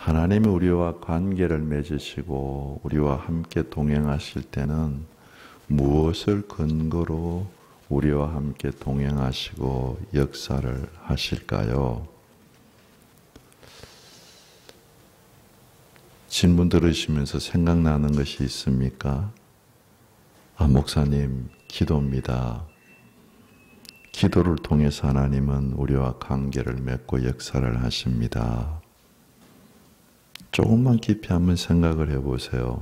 하나님이 우리와 관계를 맺으시고 우리와 함께 동행하실 때는 무엇을 근거로 우리와 함께 동행하시고 역사를 하실까요? 질문 들으시면서 생각나는 것이 있습니까? 목사님, 기도입니다. 기도를 통해서 하나님은 우리와 관계를 맺고 역사를 하십니다. 조금만 깊이 한번 생각을 해보세요.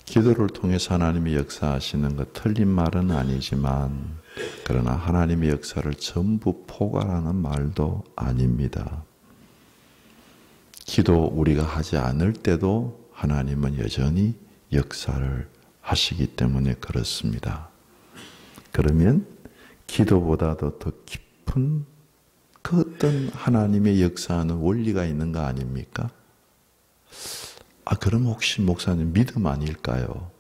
기도를 통해서 하나님이 역사하시는 것 틀린 말은 아니지만 그러나 하나님의 역사를 전부 포괄하는 말도 아닙니다. 기도 우리가 하지 않을 때도 하나님은 여전히 역사를 하시기 때문에 그렇습니다. 그러면 기도보다도 더 깊은 그 어떤 하나님의 역사하는 원리가 있는 거 아닙니까? 그럼 혹시 목사님 믿음 아닐까요?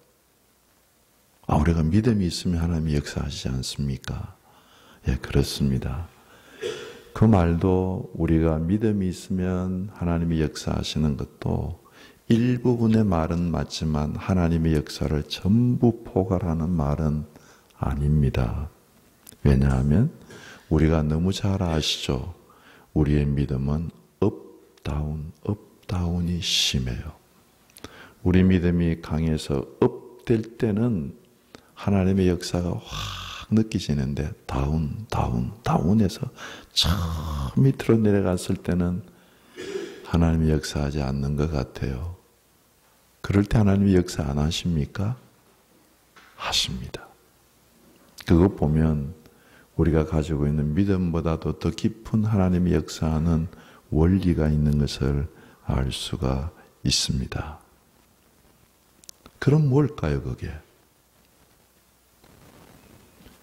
우리가 믿음이 있으면 하나님이 역사하시지 않습니까? 예, 그렇습니다. 그 말도 우리가 믿음이 있으면 하나님이 역사하시는 것도 일부분의 말은 맞지만 하나님의 역사를 전부 포괄하는 말은 아닙니다. 왜냐하면 우리가 너무 잘 아시죠? 우리의 믿음은 업다운이 심해요. 우리 믿음이 강해서 업될 때는 하나님의 역사가 확 느껴지는데 다운에서 저 밑으로 내려갔을 때는 하나님이 역사하지 않는 것 같아요. 그럴 때 하나님이 역사 안 하십니까? 하십니다. 그것 보면 우리가 가지고 있는 믿음보다도 더 깊은 하나님의 역사하는 원리가 있는 것을 알 수가 있습니다. 그럼 뭘까요, 그게?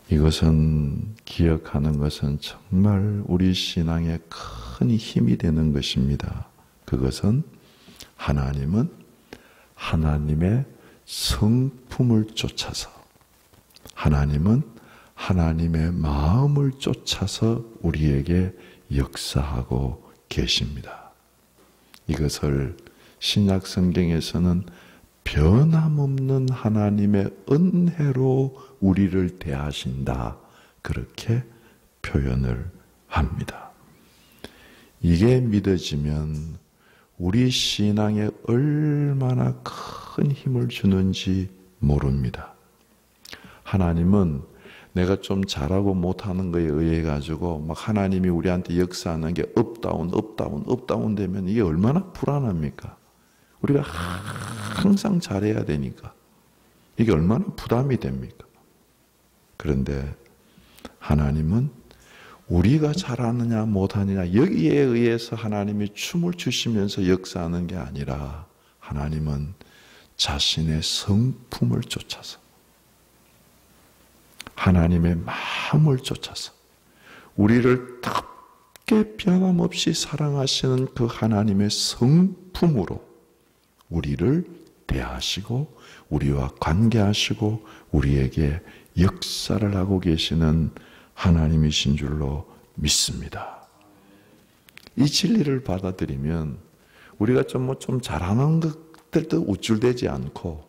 이것은 기억하는 것은 정말 우리 신앙에 큰 힘이 되는 것입니다. 그것은 하나님은 하나님의 성품을 쫓아서 하나님은 하나님의 마음을 쫓아서 우리에게 역사하고 계십니다. 이것을 신약 성경에서는 변함없는 하나님의 은혜로 우리를 대하신다. 그렇게 표현을 합니다. 이게 믿어지면 우리 신앙에 얼마나 큰 힘을 주는지 모릅니다. 하나님은 내가 좀 잘하고 못하는 거에 의해 가지고 막 하나님이 우리한테 역사하는 게 업다운 되면 이게 얼마나 불안합니까? 우리가 항상 잘해야 되니까 이게 얼마나 부담이 됩니까? 그런데 하나님은 우리가 잘하느냐 못하느냐 여기에 의해서 하나님이 춤을 추시면서 역사하는 게 아니라 하나님은 자신의 성품을 쫓아서 하나님의 마음을 쫓아서 우리를 답게 변함없이 사랑하시는 그 하나님의 성품으로 우리를 대하시고 우리와 관계하시고 우리에게 역사를 하고 계시는 하나님이신 줄로 믿습니다. 이 진리를 받아들이면 우리가 좀 잘하는 것들도 우쭐대지 않고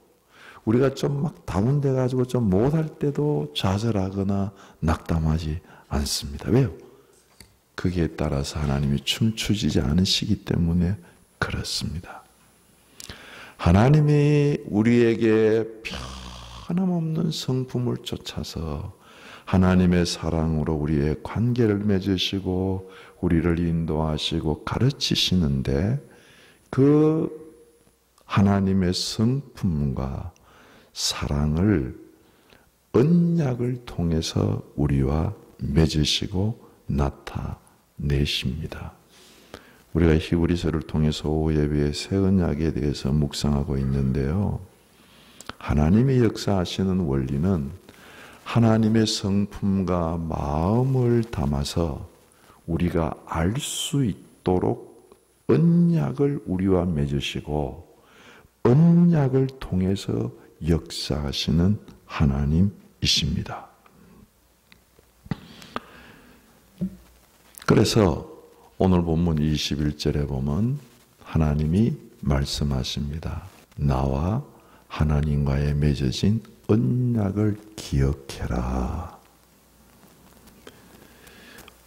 우리가 좀 막 다운돼 가지고 좀 못할 때도 좌절하거나 낙담하지 않습니다. 왜요? 거기에 따라서 하나님이 춤추지 않으시기 때문에 그렇습니다. 하나님이 우리에게 변함없는 성품을 쫓아서 하나님의 사랑으로 우리의 관계를 맺으시고 우리를 인도하시고 가르치시는데 그 하나님의 성품과 사랑을 언약을 통해서 우리와 맺으시고 나타내십니다. 우리가 히브리서를 통해서 오후 예배의 새 언약에 대해서 묵상하고 있는데요. 하나님의 역사하시는 원리는 하나님의 성품과 마음을 담아서 우리가 알 수 있도록 언약을 우리와 맺으시고 언약을 통해서 역사하시는 하나님이십니다. 그래서 오늘 본문 21절에 보면 하나님이 말씀하십니다. 나와 하나님과의 맺어진 언약을 기억해라.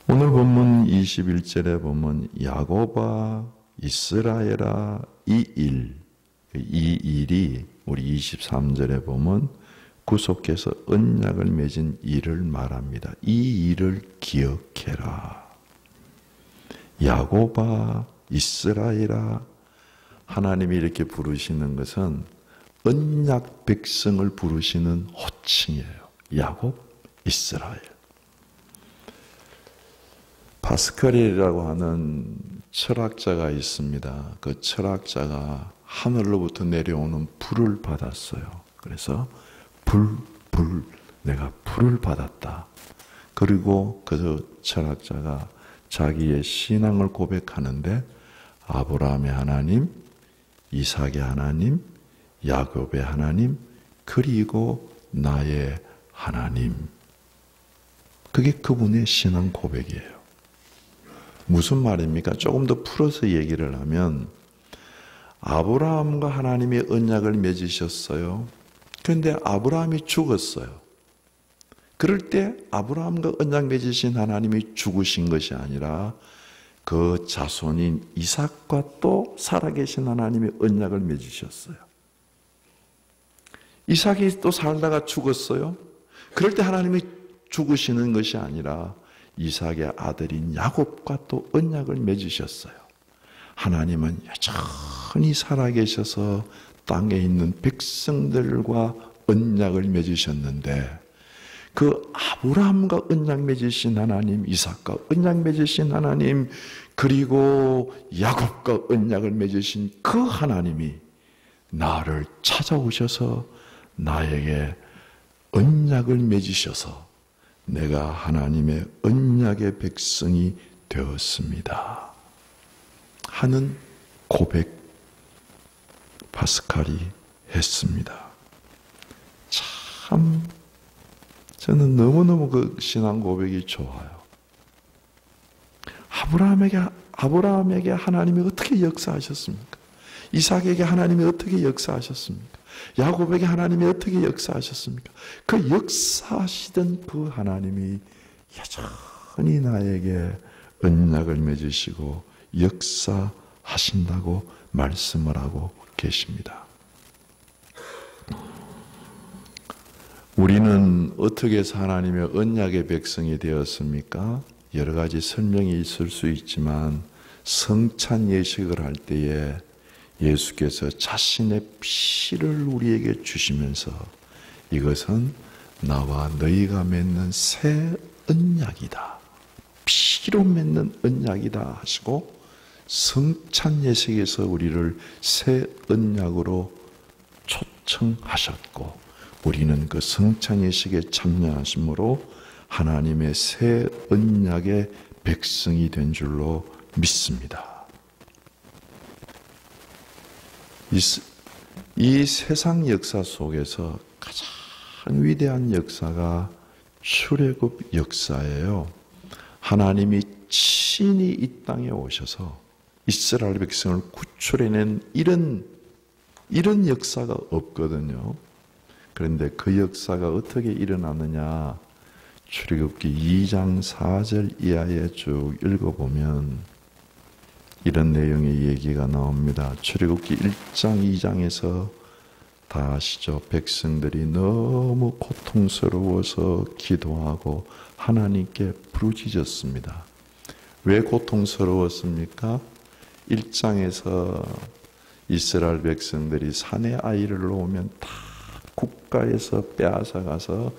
오늘 본문 21절에 보면 야곱아 이스라엘아 이 일이 우리 23절에 보면 구속해서 언약을 맺은 일을 말합니다. 이 일을 기억해라. 야곱아 이스라엘아, 하나님이 이렇게 부르시는 것은 언약 백성을 부르시는 호칭이에요. 야곱, 이스라엘. 파스칼이라고 하는 철학자가 있습니다. 그 철학자가 하늘로부터 내려오는 불을 받았어요. 그래서 내가 불을 받았다. 그리고 그 철학자가 자기의 신앙을 고백하는데 아브라함의 하나님, 이삭의 하나님, 야곱의 하나님, 그리고 나의 하나님. 그게 그분의 신앙 고백이에요. 무슨 말입니까? 조금 더 풀어서 얘기를 하면 아브라함과 하나님의 언약을 맺으셨어요. 그런데 아브라함이 죽었어요. 그럴 때 아브라함과 언약 맺으신 하나님이 죽으신 것이 아니라 그 자손인 이삭과 또 살아계신 하나님의 언약을 맺으셨어요. 이삭이 또 살다가 죽었어요. 그럴 때 하나님이 죽으시는 것이 아니라 이삭의 아들인 야곱과 또 언약을 맺으셨어요. 하나님은 여전히 살아계셔서 땅에 있는 백성들과 언약을 맺으셨는데 그 아브라함과 언약 맺으신 하나님, 이삭과 언약 맺으신 하나님, 그리고 야곱과 언약을 맺으신 그 하나님이 나를 찾아오셔서 나에게 언약을 맺으셔서 내가 하나님의 언약의 백성이 되었습니다 하는 고백 파스칼이 했습니다. 참 저는 너무너무 그 신앙 고백이 좋아요. 아브라함에게 하나님이 어떻게 역사하셨습니까? 이삭에게 하나님이 어떻게 역사하셨습니까? 야곱에게 하나님이 어떻게 역사하셨습니까? 그 역사하시던 그 하나님이 여전히 나에게 언약을 맺으시고 역사하신다고 말씀을 하고 계십니다. 우리는 어떻게 해서 하나님의 언약의 백성이 되었습니까? 여러 가지 설명이 있을 수 있지만 성찬 예식을 할 때에 예수께서 자신의 피를 우리에게 주시면서 이것은 나와 너희가 맺는 새 언약이다. 피로 맺는 언약이다 하시고 성찬 예식에서 우리를 새 언약으로 초청하셨고 우리는 그 성찬 예식에 참여하심으로 하나님의 새 언약의 백성이 된 줄로 믿습니다. 이 세상 역사 속에서 가장 위대한 역사가 출애굽 역사예요. 하나님이 친히 이 땅에 오셔서 이스라엘 백성을 구출해낸 이런 역사가 없거든요. 그런데 그 역사가 어떻게 일어나느냐? 출애굽기 2장 4절 이하에 쭉 읽어보면 이런 내용의 얘기가 나옵니다. 출애굽기 1장 2장에서 다 아시죠? 백성들이 너무 고통스러워서 기도하고 하나님께 부르짖었습니다. 왜 고통스러웠습니까? 1장에서 이스라엘 백성들이 산에 아이를 놓으면 다 국가에서 빼앗아가서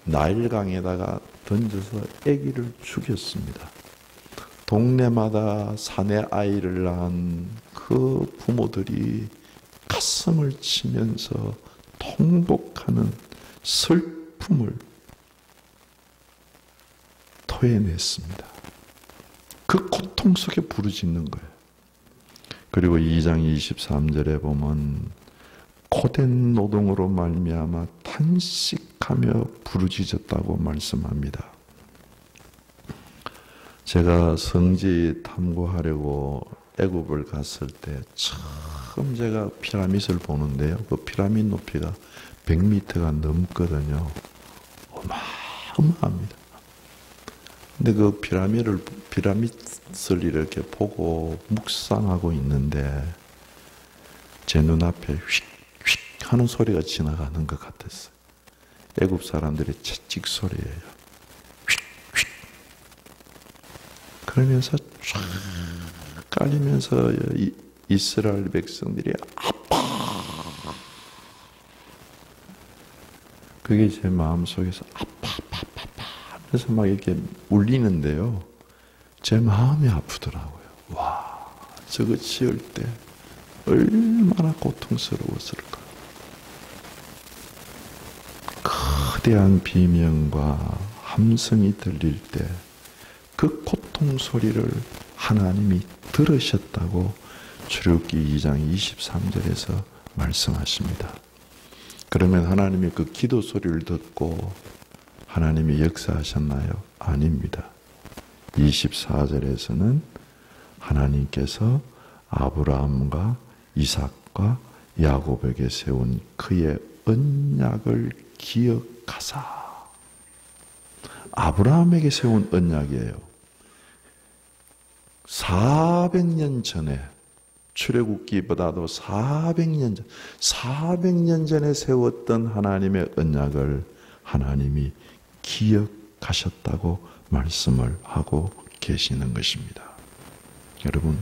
나일강에다가 던져서 아기를 죽였습니다. 동네마다 산에 아이를 낳은 그 부모들이 가슴을 치면서 통곡하는 슬픔을 토해냈습니다. 그 고통 속에 부르짖는 거예요. 그리고 2장 23절에 보면 고된 노동으로 말미암아 탄식하며 부르짖었다고 말씀합니다. 제가 성지 탐구하려고 애굽을 갔을 때 처음 제가 피라밋을 보는데요. 그 피라밋 높이가 100m가 넘거든요. 어마어마합니다. 근데 그 피라밋을 이렇게 보고 묵상하고 있는데 제 눈앞에 휙휙 하는 소리가 지나가는 것 같았어요. 애굽 사람들의 채찍 소리예요. 휙휙. 그러면서 쫙 깔리면서 이스라엘 백성들이 아파. 그게 제 마음속에서 아파. 그래서 막 이렇게 울리는데요. 제 마음이 아프더라고요. 와, 저거 지을 때 얼마나 고통스러웠을까. 거대한 비명과 함성이 들릴 때 그 고통 소리를 하나님이 들으셨다고 출애굽기 2장 23절에서 말씀하십니다. 그러면 하나님이 그 기도 소리를 듣고 하나님이 역사하셨나요? 아닙니다. 24절에서는 하나님께서 아브라함과 이삭과 야곱에게 세운 그의 언약을 기억하사. 아브라함에게 세운 언약이에요. 400년 전에, 출애굽기보다도 400년 전에 세웠던 하나님의 언약을 하나님이 기억하셨다고 말씀을 하고 계시는 것입니다. 여러분,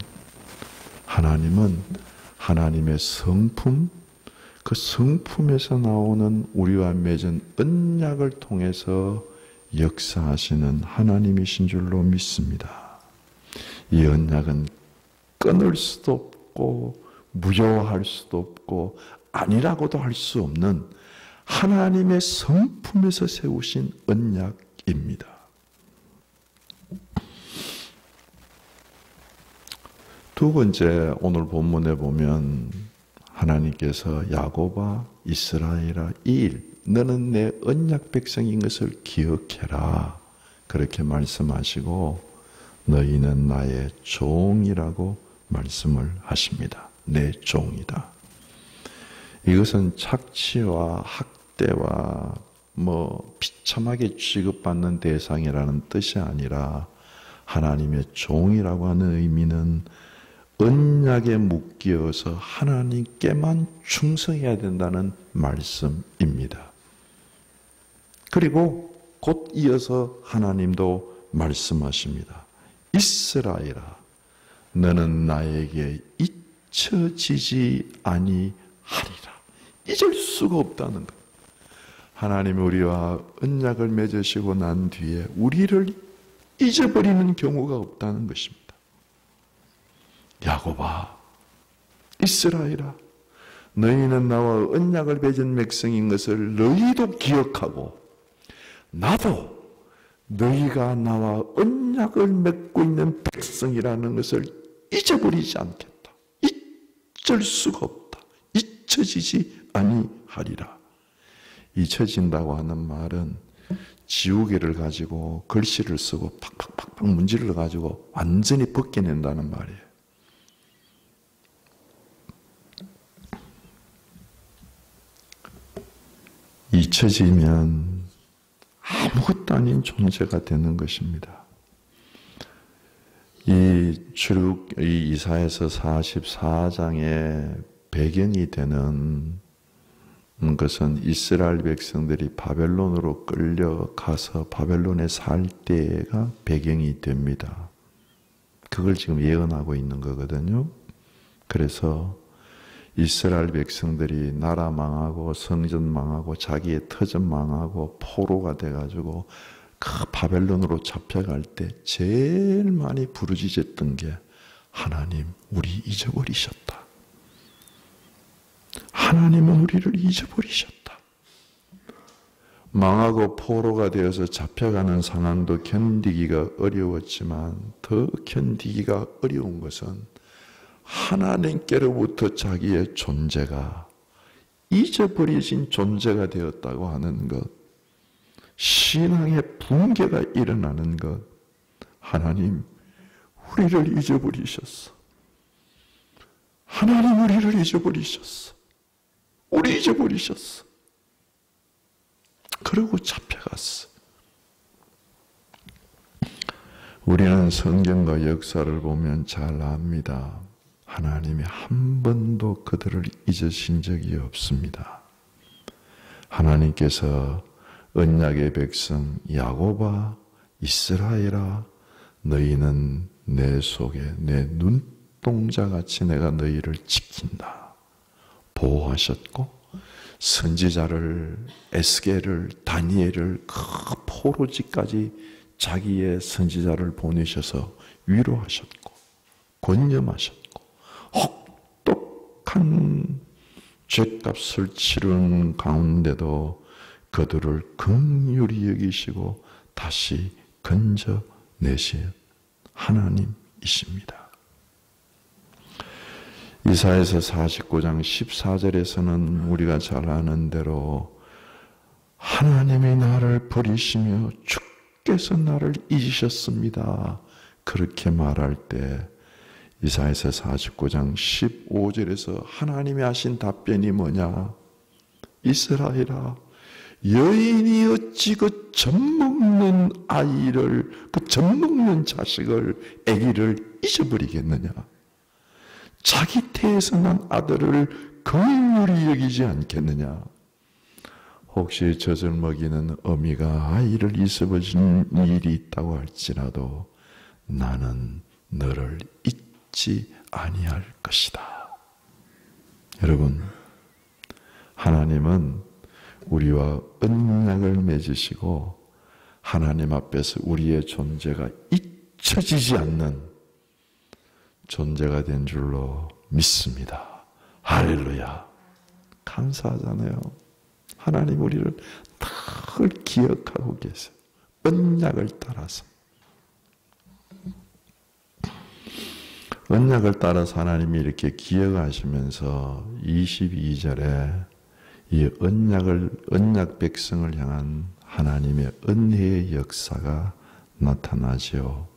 하나님은 하나님의 성품, 그 성품에서 나오는 우리와 맺은 언약을 통해서 역사하시는 하나님이신 줄로 믿습니다. 이 언약은 끊을 수도 없고 무효할 수도 없고 아니라고도 할 수 없는 하나님의 성품에서 세우신 언약입니다. 두 번째, 오늘 본문에 보면 하나님께서 야곱아 이스라엘아 이 일 너는 내 언약 백성인 것을 기억해라 그렇게 말씀하시고 너희는 나의 종이라고 말씀을 하십니다. 내 종이다. 이것은 착취와 학대와 비참하게 취급받는 대상이라는 뜻이 아니라 하나님의 종이라고 하는 의미는 언약에 묶여서 하나님께만 충성해야 된다는 말씀입니다. 그리고 곧 이어서 하나님도 말씀하십니다. 이스라엘아, 너는 나에게 잊혀지지 아니하리라. 잊을 수가 없다는 것. 하나님이 우리와 언약을 맺으시고 난 뒤에 우리를 잊어버리는 경우가 없다는 것입니다. 야곱아, 이스라엘아, 너희는 나와 언약을 맺은 백성인 것을 너희도 기억하고 나도 너희가 나와 언약을 맺고 있는 백성이라는 것을 잊어버리지 않겠다. 잊을 수가 없다. 잊혀지지 아니하리라. 잊혀진다고 하는 말은 지우개를 가지고 글씨를 쓰고 팍팍팍팍 문질러 가지고 완전히 벗겨낸다는 말이에요. 잊혀지면 아무것도 아닌 존재가 되는 것입니다. 이 이사야서 44장의 배경이 되는 것은 이스라엘 백성들이 바벨론으로 끌려가서 바벨론에 살 때가 배경이 됩니다. 그걸 지금 예언하고 있는 거거든요. 그래서 이스라엘 백성들이 나라 망하고 성전 망하고 자기의 터전 망하고 포로가 돼가지고 그 바벨론으로 잡혀갈 때 제일 많이 부르짖었던 게 하나님 우리 잊어버리셨다. 하나님은 우리를 잊어버리셨다. 망하고 포로가 되어서 잡혀가는 상황도 견디기가 어려웠지만 더 견디기가 어려운 것은 하나님께로부터 자기의 존재가 잊어버려진 존재가 되었다고 하는 것, 신앙의 붕괴가 일어나는 것, 하나님, 우리를 잊어버리셨어. 하나님 우리를 잊어버리셨어. 우리 잊어버리셨어. 그러고 잡혀갔어. 우리는 성경과 역사를 보면 잘 압니다. 하나님이 한 번도 그들을 잊으신 적이 없습니다. 하나님께서 언약의 백성 야곱아, 이스라엘아, 너희는 내 속에 내 눈동자같이 내가 너희를 지킨다. 보호하셨고 선지자를 에스겔을 다니엘을 그 포로지까지 자기의 선지자를 보내셔서 위로하셨고 권념하셨고 혹독한 죄값을 치르는 가운데도 그들을 긍휼히 여기시고 다시 건져내신 하나님이십니다. 이사야서 49장 14절에서는 우리가 잘 아는 대로 하나님이 나를 버리시며 주께서 나를 잊으셨습니다. 그렇게 말할 때 이사야서 49장 15절에서 하나님이 하신 답변이 뭐냐? 이스라엘아, 여인이 어찌 그 젖먹는 아이를, 그 젖먹는 자식을, 아기를 잊어버리겠느냐? 자기 태에서 난 아들을 긍휼히 여기지 않겠느냐? 혹시 젖을 먹이는 어미가 아이를 잊어버린 일이 있다고 할지라도 나는 너를 잊지 아니할 것이다. 여러분, 하나님은 우리와 언약을 맺으시고 하나님 앞에서 우리의 존재가 잊혀지지 않는 존재가 된 줄로 믿습니다. 할렐루야. 감사하잖아요. 하나님 우리를 늘 기억하고 계세요. 언약을 따라서. 언약을 따라서 하나님이 이렇게 기억하시면서 22절에 이 언약 백성을 향한 하나님의 은혜의 역사가 나타나죠.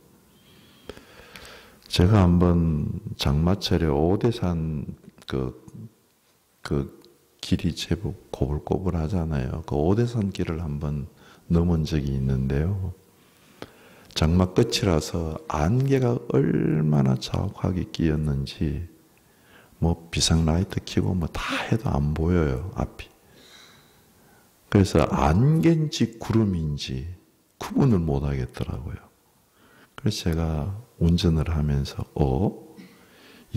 제가 한번 장마철에 오대산 그 길이 제법 꼬불꼬불하잖아요. 그 오대산 길을 한번 넘은 적이 있는데요. 장마 끝이라서 안개가 얼마나 자욱하게 끼었는지 뭐 비상라이트 켜고 뭐 다 해도 안 보여요, 앞이. 그래서 안개인지 구름인지 구분을 못 하겠더라고요. 그래서 제가 운전을 하면서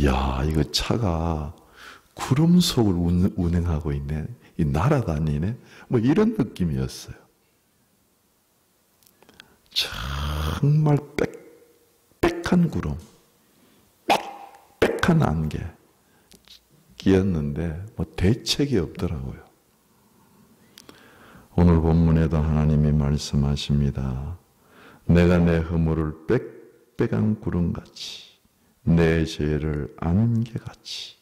야, 이거 차가 구름 속을 운행하고 있네. 이 날아다니네. 뭐 이런 느낌이었어요. 정말 빽빽한 구름, 빽빽한 안개 끼었는데 뭐 대책이 없더라고요. 오늘 본문에도 하나님이 말씀하십니다. 내가 내 허물을 빽빽한 구름같이 내 죄를 안개같이.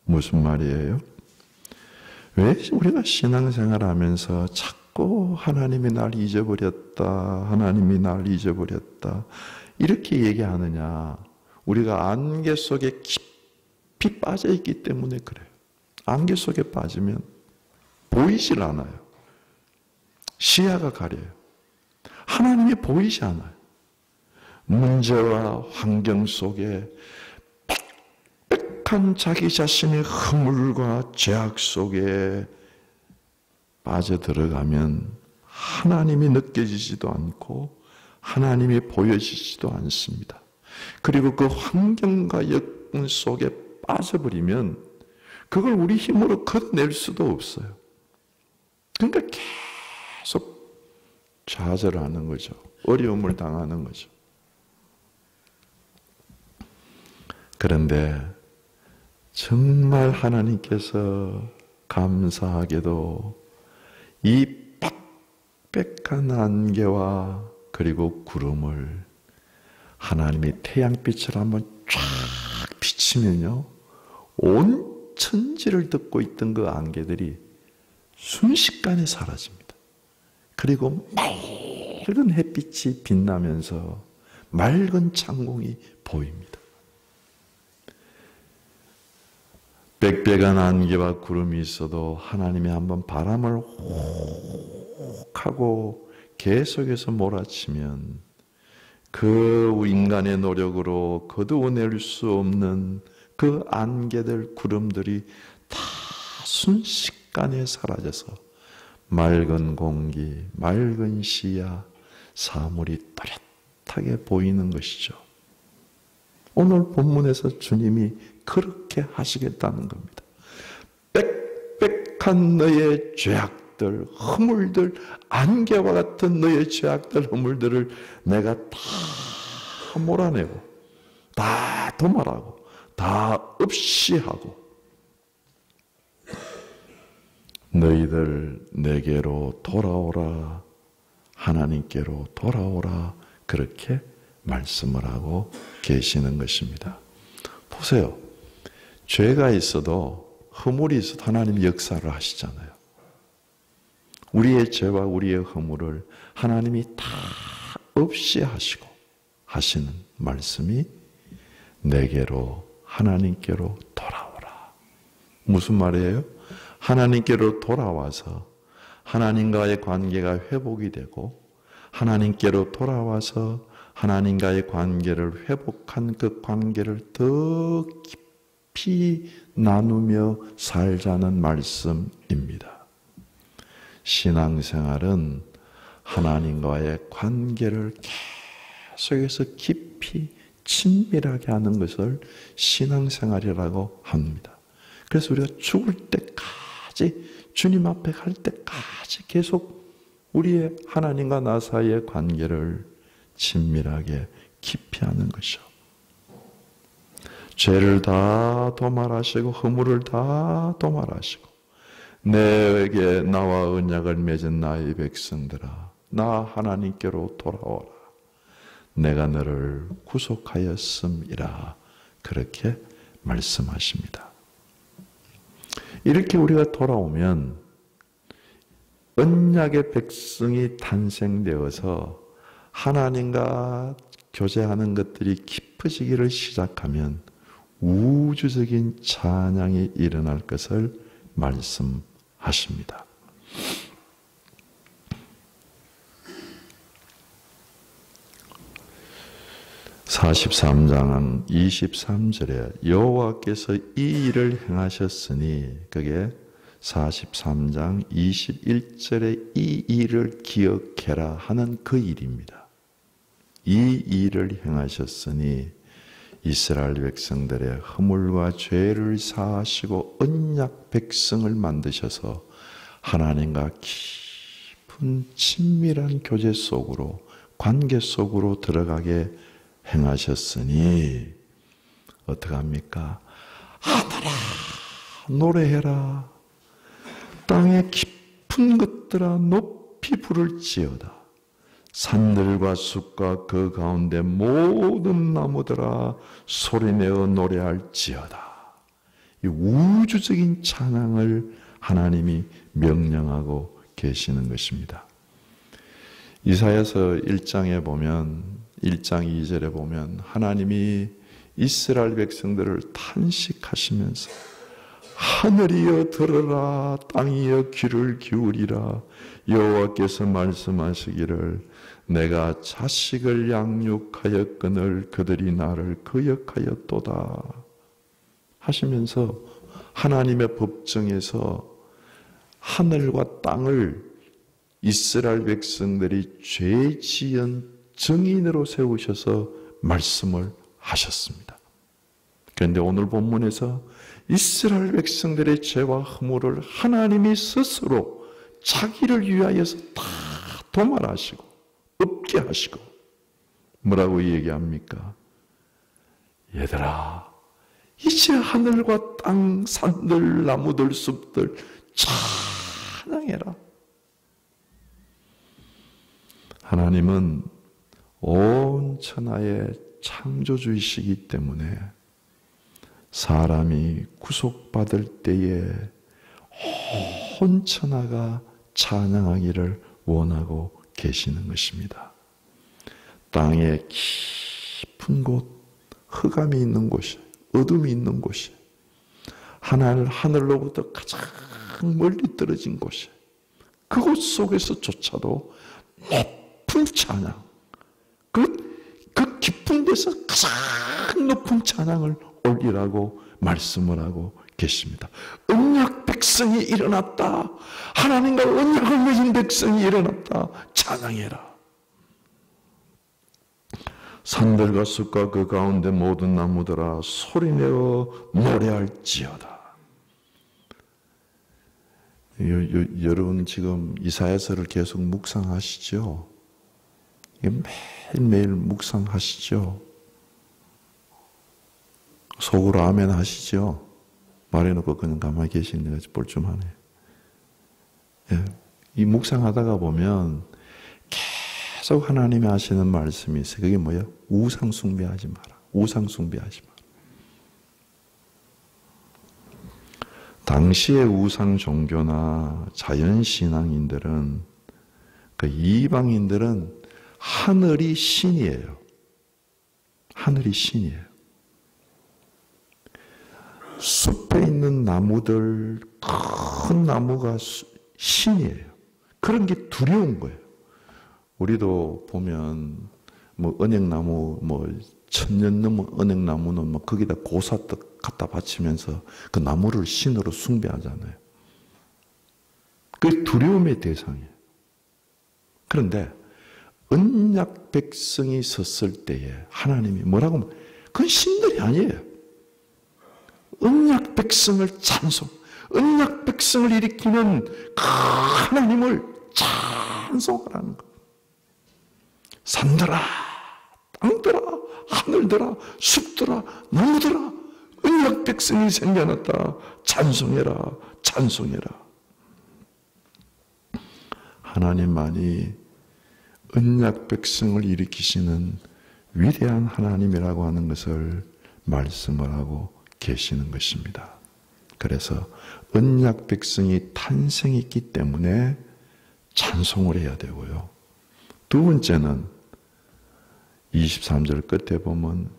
무슨 말이에요? 왜 우리가 신앙생활 하면서 자꾸 하나님이 날 잊어버렸다, 하나님이 날 잊어버렸다 이렇게 얘기하느냐? 우리가 안개 속에 깊이 빠져있기 때문에 그래요. 안개 속에 빠지면 보이질 않아요. 시야가 가려요. 하나님이 보이지 않아요. 문제와 환경 속에 빽빽한 자기 자신의 허물과 죄악 속에 빠져들어가면 하나님이 느껴지지도 않고 하나님이 보여지지도 않습니다. 그리고 그 환경과 여건 속에 빠져버리면 그걸 우리 힘으로 걷어낼 수도 없어요. 그러니까 계속 좌절하는 거죠. 어려움을 당하는 거죠. 그런데 정말 하나님께서 감사하게도 이 빽빽한 안개와 그리고 구름을 하나님이 태양빛을 한번 쫙 비치면요, 온 천지를 덮고 있던 그 안개들이 순식간에 사라집니다. 그리고 맑은 햇빛이 빛나면서 맑은 창공이 보입니다. 빽빽한 안개와 구름이 있어도 하나님이 한번 바람을 혹 하고 계속해서 몰아치면 그 인간의 노력으로 거두어낼 수 없는 그 안개들, 구름들이 다 순식간에 사라져서 맑은 공기, 맑은 시야, 사물이 또렷하게 보이는 것이죠. 오늘 본문에서 주님이 그렇게 하시겠다는 겁니다. 빽빽한 너의 죄악들, 허물들, 안개와 같은 너의 죄악들, 허물들을 내가 다 몰아내고, 다 도말하고, 다 없이 하고, 너희들 내게로 돌아오라, 하나님께로 돌아오라, 그렇게 말씀을 하고 계시는 것입니다. 보세요. 죄가 있어도 허물이 있어도 하나님이 역사를 하시잖아요. 우리의 죄와 우리의 허물을 하나님이 다 없이 하시고 하시는 말씀이 내게로 하나님께로 돌아오라. 무슨 말이에요? 하나님께로 돌아와서 하나님과의 관계가 회복이 되고 하나님께로 돌아와서 하나님과의 관계를 회복한 그 관계를 더 깊이 나누며 살자는 말씀입니다. 신앙생활은 하나님과의 관계를 계속해서 깊이 친밀하게 하는 것을 신앙생활이라고 합니다. 그래서 우리가 죽을 때까지 주님 앞에 갈 때까지 계속 우리의 하나님과 나 사이의 관계를 친밀하게 깊이 하는 것이죠. 죄를 다 도말하시고 허물을 다 도말하시고 내게 나와 언약을 맺은 나의 백성들아 나 하나님께로 돌아오라. 내가 너를 구속하였음이라. 그렇게 말씀하십니다. 이렇게 우리가 돌아오면 언약의 백성이 탄생되어서 하나님과 교제하는 것들이 깊어지기를 시작하면 우주적인 찬양이 일어날 것을 말씀하십니다. (43장) 23절에 여호와께서 이 일을 행하셨으니 그게 43장 21절에 이 일을 기억해라 하는 그 일입니다. 이 일을 행하셨으니 이스라엘 백성들의 허물과 죄를 사하시고 언약 백성을 만드셔서 하나님과 깊은 친밀한 교제 속으로 관계 속으로 들어가게 행하셨으니 어떡합니까? 하늘아 노래해라. 땅의 깊은 것들아 높이 부를지어다. 산들과 숲과 그 가운데 모든 나무들아 소리내어 노래할지어다. 이 우주적인 찬양을 하나님이 명령하고 계시는 것입니다. 이사야서 1장에 보면 1장 2절에 보면 하나님이 이스라엘 백성들을 탄식하시면서 하늘이여 들으라 땅이여 귀를 기울이라 여호와께서 말씀하시기를 내가 자식을 양육하였거늘 그들이 나를 거역하였도다 하시면서 하나님의 법정에서 하늘과 땅을 이스라엘 백성들이 죄 지은 증인으로 세우셔서 말씀을 하셨습니다. 그런데 오늘 본문에서 이스라엘 백성들의 죄와 허물을 하나님이 스스로 자기를 위하여서 다 도말하시고 없게 하시고 뭐라고 얘기합니까? 얘들아 이제 하늘과 땅 산들 나무들 숲들 찬양해라. 하나님은 온 천하의 창조주이시기 때문에 사람이 구속받을 때에 온 천하가 찬양하기를 원하고 계시는 것입니다. 땅의 깊은 곳, 흑암이 있는 곳이, 어둠이 있는 곳이 하늘로부터 가장 멀리 떨어진 곳에 그곳 속에서조차도 높은 찬양, 그 깊은 데서 가장 높은 찬양을 올리라고 말씀을 하고 계십니다. 언약 백성이 일어났다. 하나님과 언약을 맺은 백성이 일어났다. 찬양해라. 산들과 숲과 그 가운데 모든 나무들아 소리내어 노래할지어다. 여러분 지금 이사야서를 계속 묵상하시죠? 매일매일 묵상하시죠? 속으로 아멘 하시죠? 말해놓고 그냥 가만히 계시는 거지 뻘쭘하네. 예. 이 묵상하다가 보면 계속 하나님이 하시는 말씀이 있어요. 그게 뭐예요? 우상 숭배하지 마라. 우상 숭배하지 마라. 당시의 우상 종교나 자연 신앙인들은 그 이방인들은 하늘이 신이에요. 하늘이 신이에요. 숲에 있는 나무들, 큰 나무가 신이에요. 그런 게 두려운 거예요. 우리도 보면 뭐 은행나무, 뭐 천년 넘은 은행나무는 뭐 거기다 고사떡 갖다 바치면서 그 나무를 신으로 숭배하잖아요. 그게 두려움의 대상이에요. 그런데 언약 백성이 섰을 때에 하나님이 뭐라고 하면 그건 신들이 아니에요. 언약 백성을 찬송, 언약 백성을 일으키는 그 하나님을 찬송하라는 것. 산들아, 땅들아, 하늘들아, 숲들아, 나무들아, 언약 백성이 생겨났다. 찬송해라, 찬송해라. 하나님만이 언약 백성을 일으키시는 위대한 하나님이라고 하는 것을 말씀을 하고 계시는 것입니다. 그래서 언약 백성이 탄생했기 때문에 찬송을 해야 되고요. 두 번째는 23절 끝에 보면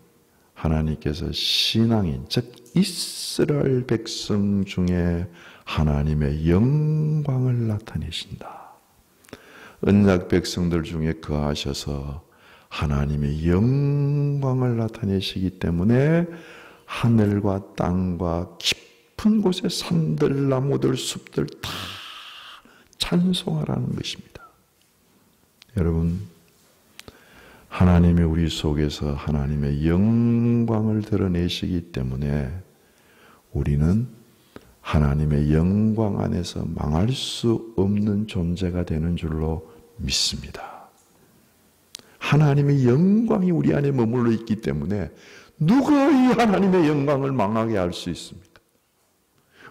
하나님께서 신앙인, 즉 이스라엘 백성 중에 하나님의 영광을 나타내신다. 언약 백성들 중에 거하셔서 하나님의 영광을 나타내시기 때문에 하늘과 땅과 깊은 곳에 산들, 나무들, 숲들 다 찬송하라는 것입니다. 여러분, 하나님이 우리 속에서 하나님의 영광을 드러내시기 때문에 우리는 하나님의 영광 안에서 망할 수 없는 존재가 되는 줄로 믿습니다. 하나님의 영광이 우리 안에 머물러 있기 때문에 누가 이 하나님의 영광을 망하게 할 수 있습니까?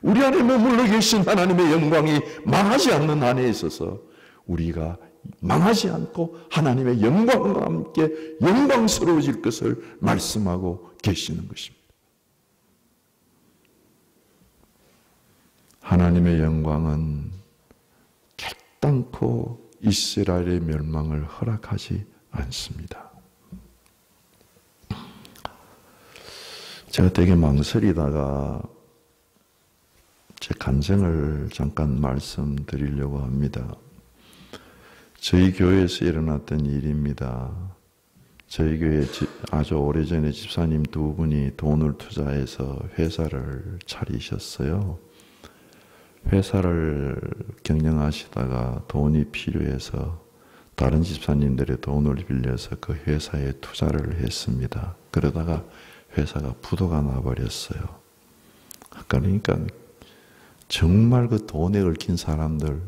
우리 안에 머물러 계신 하나님의 영광이 망하지 않는 한에 있어서 우리가 망하지 않고 하나님의 영광과 함께 영광스러워질 것을 말씀하고 계시는 것입니다. 하나님의 영광은 결단코 이스라엘의 멸망을 허락하지 않습니다. 제가 되게 망설이다가 제 간증을 잠깐 말씀드리려고 합니다. 저희 교회에서 일어났던 일입니다. 저희 교회 아주 오래전에 집사님 두 분이 돈을 투자해서 회사를 차리셨어요. 회사를 경영하시다가 돈이 필요해서 다른 집사님들의 돈을 빌려서 그 회사에 투자를 했습니다. 그러다가 회사가 부도가 나버렸어요. 그러니까 정말 그 돈에 얽힌 사람들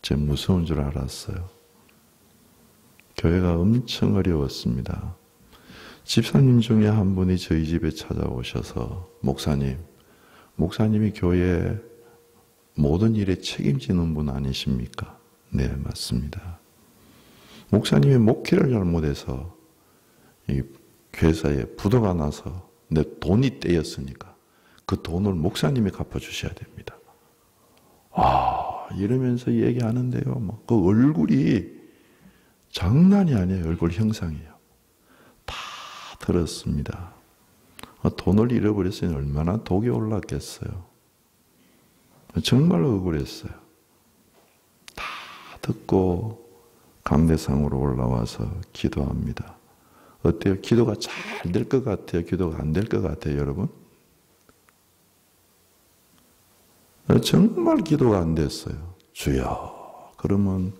제 무서운 줄 알았어요. 교회가 엄청 어려웠습니다. 집사님 중에 한 분이 저희 집에 찾아오셔서 목사님이 교회 모든 일에 책임지는 분 아니십니까? 네, 맞습니다. 목사님이 목회를 잘못해서 이 회사에 부도가 나서 내 돈이 떼였으니까 그 돈을 목사님이 갚아주셔야 됩니다. 이러면서 얘기하는데요. 그 얼굴이 장난이 아니에요. 얼굴 형상이에요. 다 들었습니다. 돈을 잃어버렸으니 얼마나 독이 올랐겠어요. 정말 억울했어요. 다 듣고 강대상으로 올라와서 기도합니다. 어때요? 기도가 잘 될 것 같아요? 기도가 안 될 것 같아요, 여러분? 정말 기도가 안 됐어요. 주여. 그러면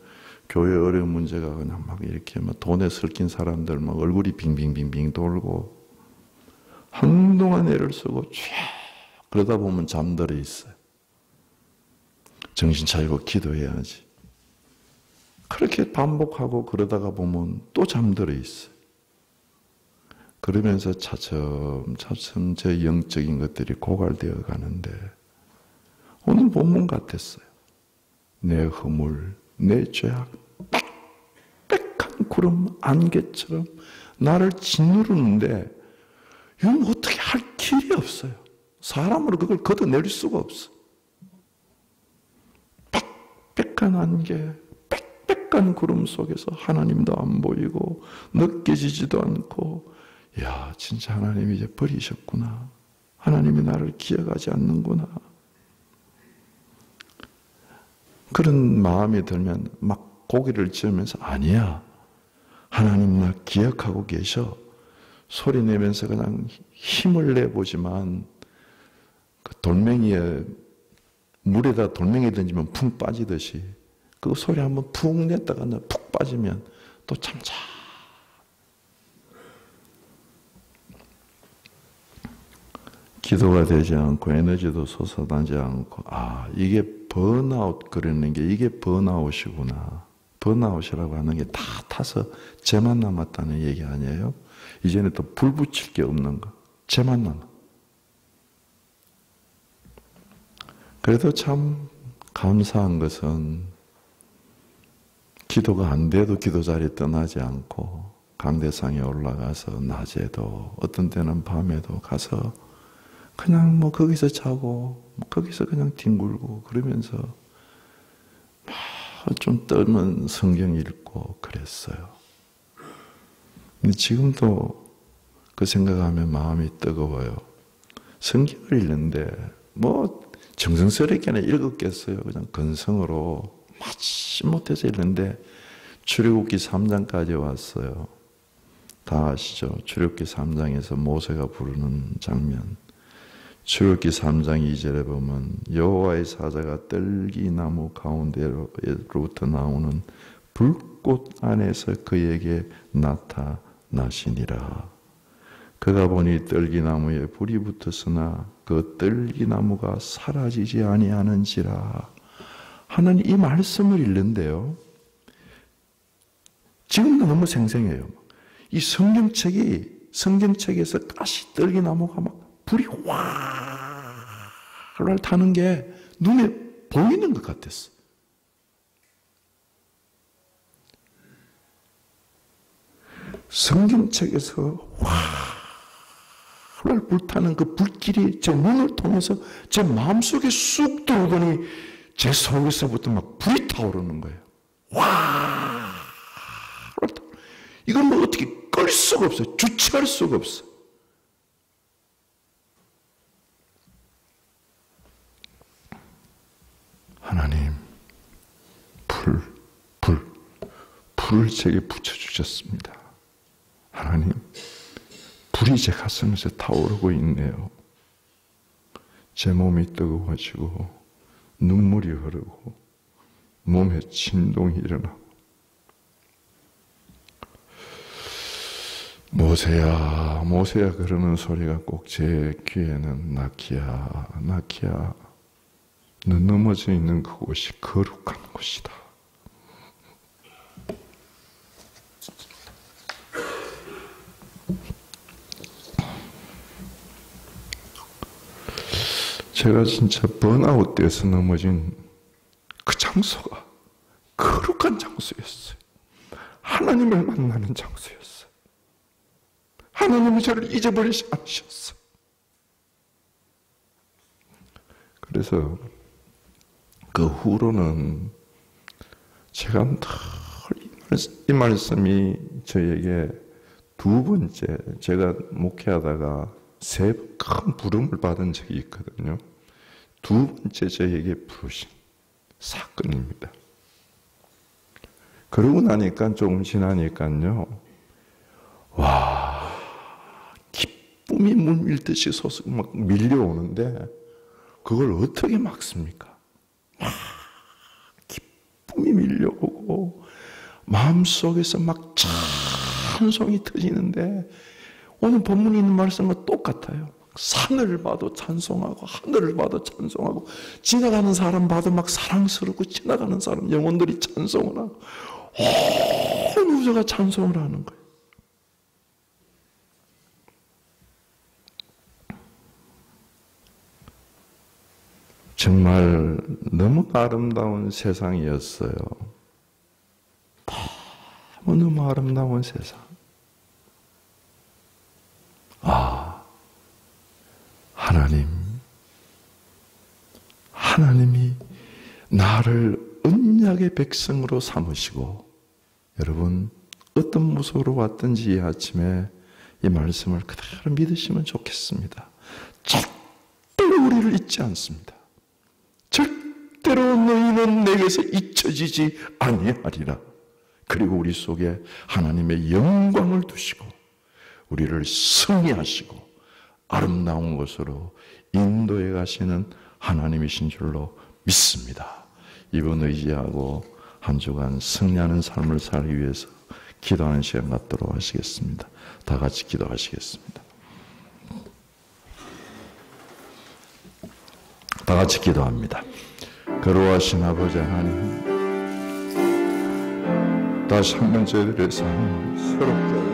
교회 어려운 문제가 그냥 막 이렇게 막 돈에 설킨 사람들 막 얼굴이 빙빙빙빙 돌고 한동안 애를 쓰고 쫙 그러다 보면 잠들어 있어요. 정신 차리고 기도해야지. 그렇게 반복하고 그러다가 보면 또 잠들어 있어요. 그러면서 차츰차츰 제 영적인 것들이 고갈되어 가는데 오늘 본문 같았어요. 내 허물, 내 죄악, 빽빽한 구름 안개처럼 나를 짓누르는데 이건 어떻게 할 길이 없어요. 사람으로 그걸 걷어낼 수가 없어. 빽빽한 안개, 빽빽한 구름 속에서 하나님도 안 보이고 느껴지지도 않고 야, 진짜 하나님이 이제 버리셨구나. 하나님이 나를 기억하지 않는구나. 그런 마음이 들면 막 고개를 찌으면서 아니야. 하나님 나 기억하고 계셔. 소리 내면서 그냥 힘을 내보지만 그 돌멩이에 물에다 돌멩이 던지면 푹 빠지듯이 그 소리 한번 푹 냈다가 푹 빠지면 또 참자. 기도가 되지 않고 에너지도 솟아나지 않고 이게 번아웃 그러는 게 이게 번아웃이구나. 번아웃이라고 하는 게 다 타서 죄만 남았다는 얘기 아니에요? 이제는 또 불 붙일 게 없는 거. 죄만 남아. 그래도 참 감사한 것은 기도가 안 돼도 기도 자리 떠나지 않고 강대상에 올라가서 낮에도 어떤 때는 밤에도 가서 그냥 뭐 거기서 자고 거기서 그냥 뒹굴고 그러면서 좀 떨면 성경 읽고 그랬어요. 근데 지금도 그 생각하면 마음이 뜨거워요. 성경을 읽는데 뭐 정성스럽게는 읽었겠어요. 그냥 근성으로 마지못해서 읽는데 출애굽기 3장까지 왔어요. 다 아시죠? 출애굽기 3장에서 모세가 부르는 장면. 출애굽기 3장 2절에 보면 여호와의 사자가 떨기나무 가운데로부터 나오는 불꽃 안에서 그에게 나타나시니라. 그가 보니 떨기나무에 불이 붙었으나 그 떨기나무가 사라지지 아니하는지라 하는 이 말씀을 읽는데요. 지금도 너무 생생해요. 이 성경책에서 가시 떨기나무가 막 불이 활활 타는 게 눈에 보이는 것 같았어. 성경책에서 활활 불타는 그 불길이 제 눈을 통해서 제 마음속에 쑥 들어오더니 제 속에서부터 막 불이 타오르는 거예요. 이건 뭐 어떻게 끌 수가 없어요. 주체할 수가 없어. 하나님, 불을 제게 붙여주셨습니다. 하나님, 불이 제 가슴에서 타오르고 있네요. 제 몸이 뜨거워지고 눈물이 흐르고 몸에 진동이 일어나고 모세야, 모세야 그러는 소리가 꼭 제 귀에는 나키야, 나키야 너 넘어져 있는 그곳이 거룩한 곳이다. 제가 진짜 번아웃 돼서 넘어진 그 장소가 거룩한 장소였어요. 하나님을 만나는 장소였어요. 하나님이 저를 잊어버리지 않으셨어요. 그래서 그 후로는 제가 이 말씀이 저에게 두 번째, 제가 목회하다가 세 번 큰 부름을 받은 적이 있거든요. 두 번째 저에게 부르신 사건입니다. 그러고 나니까 조금 지나니까요. 와, 기쁨이 물밀듯이 막 밀려오는데 그걸 어떻게 막습니까? 막 기쁨이 밀려오고 마음속에서 막 찬송이 터지는데 오늘 본문에 있는 말씀과 똑같아요. 산을 봐도 찬송하고 하늘을 봐도 찬송하고 지나가는 사람 봐도 막 사랑스럽고 지나가는 사람 영혼들이 찬송을 하고 온 우주가 찬송을 하는 거예요. 정말 너무 아름다운 세상이었어요. 너무 아름다운 세상. 하나님이 나를 언약의 백성으로 삼으시고, 여러분 어떤 모습으로 왔든지 이 아침에 이 말씀을 그대로 믿으시면 좋겠습니다. 절대로 우리를 잊지 않습니다. 절대로 너희는 내게서 잊혀지지 아니하리라. 그리고 우리 속에 하나님의 영광을 두시고 우리를 승리하시고 아름다운 것으로 인도해 가시는 하나님이신 줄로 믿습니다. 이번 의지하고 한 주간 승리하는 삶을 살기 위해서 기도하는 시간 갖도록 하시겠습니다. 다 같이 기도하시겠습니다. 다 같이 기도합니다. 거룩하신 아버지 하나님, 다시 한 번 저희들의 삶을 새롭게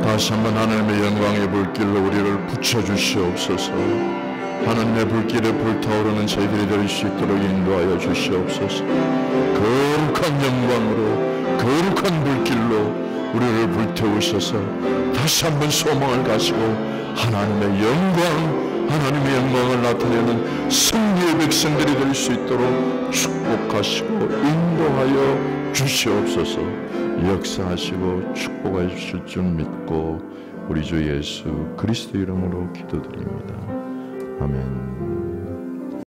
다시 한번 하나님의 영광의 불길로 우리를 붙여주시옵소서. 하나님의 불길에 불타오르는 저희들이 될 수 있도록 인도하여 주시옵소서. 거룩한 영광으로 거룩한 불길로 우리를 불태우셔서 다시 한번 소망을 가지고 하나님의 영광을 나타내는 승리의 백성들이 될 수 있도록 축복하시고 인도하여 주시옵소서. 역사하시고 축복해 주실 줄 믿고 우리 주 예수 그리스도 이름으로 기도드립니다. 아멘.